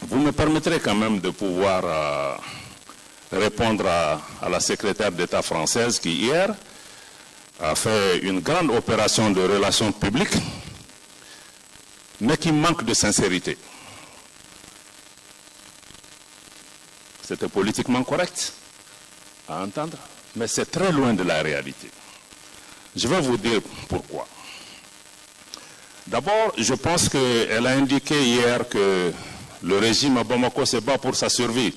Vous me permettrez quand même de pouvoir répondre à la secrétaire d'État française qui hier a fait une grande opération de relations publiques, mais qui manque de sincérité. C'était politiquement correct à entendre, mais c'est très loin de la réalité. Je vais vous dire pourquoi. D'abord, je pense qu'elle a indiqué hier que le régime à Bamako se bat pour sa survie.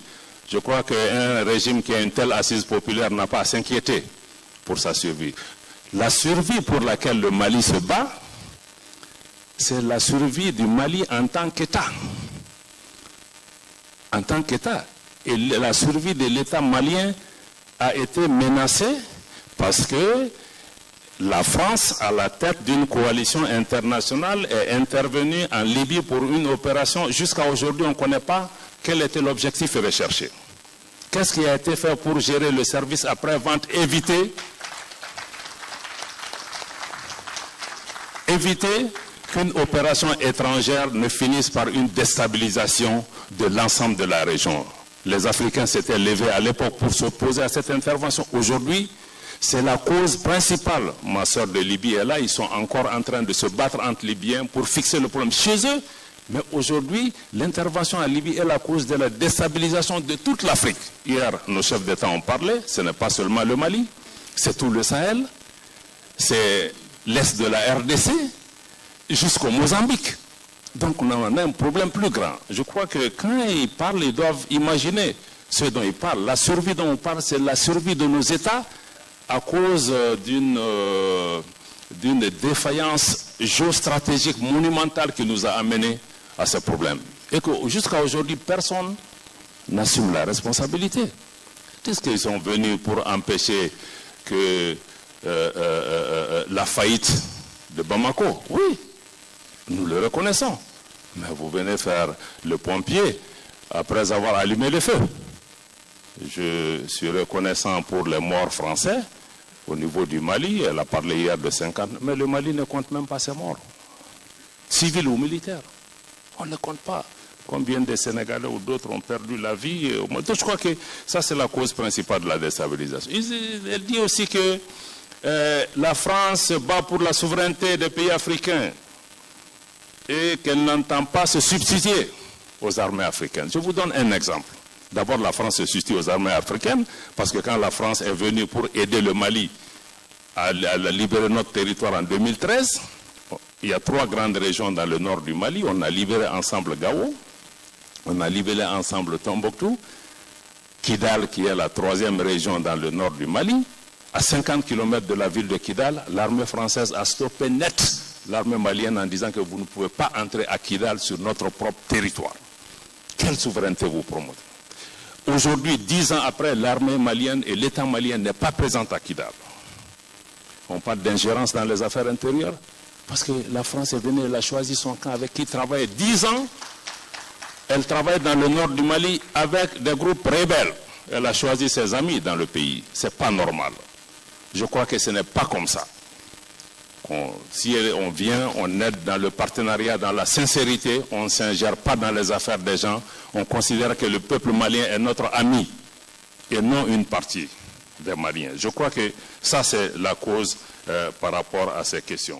Je crois qu'un régime qui a une telle assise populaire n'a pas à s'inquiéter pour sa survie. La survie pour laquelle le Mali se bat, c'est la survie du Mali en tant qu'État. En tant qu'État. Et la survie de l'État malien a été menacée parce que la France, à la tête d'une coalition internationale, est intervenue en Libye pour une opération. Jusqu'à aujourd'hui, on ne connaît pas quel était l'objectif recherché. Qu'est-ce qui a été fait pour gérer le service après-vente, éviter qu'une opération étrangère ne finisse par une déstabilisation de l'ensemble de la région. Les Africains s'étaient levés à l'époque pour s'opposer à cette intervention. Aujourd'hui, c'est la cause principale. Ma soeur de Libye est là, ils sont encore en train de se battre entre Libyens pour fixer le problème chez eux. Mais aujourd'hui, l'intervention en Libye est la cause de la déstabilisation de toute l'Afrique. Hier, nos chefs d'État ont parlé, ce n'est pas seulement le Mali, c'est tout le Sahel, c'est l'Est de la RDC, jusqu'au Mozambique. Donc on a un problème plus grand. Je crois que quand ils parlent, ils doivent imaginer ce dont ils parlent. La survie dont on parle, c'est la survie de nos États à cause d'une défaillance géostratégique monumentale qui nous a amenés à ce problème. Et que jusqu'à aujourd'hui, personne n'assume la responsabilité. Est-ce qu'ils sont venus pour empêcher que la faillite de Bamako? Oui, nous le reconnaissons. Mais vous venez faire le pompier après avoir allumé le feu. Je suis reconnaissant pour les morts français au niveau du Mali. Elle a parlé hier de 50, mais le Mali ne compte même pas ses morts. Civils ou militaires. On ne compte pas. Combien de Sénégalais ou d'autres ont perdu la vie? Je crois que ça, c'est la cause principale de la déstabilisation. Elle dit aussi que la France se bat pour la souveraineté des pays africains et qu'elle n'entend pas se substituer aux armées africaines. Je vous donne un exemple. D'abord, la France se substitue aux armées africaines parce que quand la France est venue pour aider le Mali à libérer notre territoire en 2013, il y a 3 grandes régions dans le nord du Mali. On a libéré ensemble Gao, on a libéré ensemble Tombouctou, Kidal qui est la 3e région dans le nord du Mali. À 50 km de la ville de Kidal, l'armée française a stoppé net l'armée malienne en disant que vous ne pouvez pas entrer à Kidal sur notre propre territoire. Quelle souveraineté vous promouvez? Aujourd'hui, 10 ans après, l'armée malienne et l'État malien n'est pas présent à Kidal. On parle d'ingérence dans les affaires intérieures parce que la France est venue, elle a choisi son camp avec qui travaille 10 ans. Elle travaille dans le nord du Mali avec des groupes rebelles. Elle a choisi ses amis dans le pays. Ce n'est pas normal. Je crois que ce n'est pas comme ça. Si on vient, on aide dans le partenariat, dans la sincérité, on ne s'ingère pas dans les affaires des gens. On considère que le peuple malien est notre ami et non une partie des Maliens. Je crois que ça, c'est la cause par rapport à ces questions.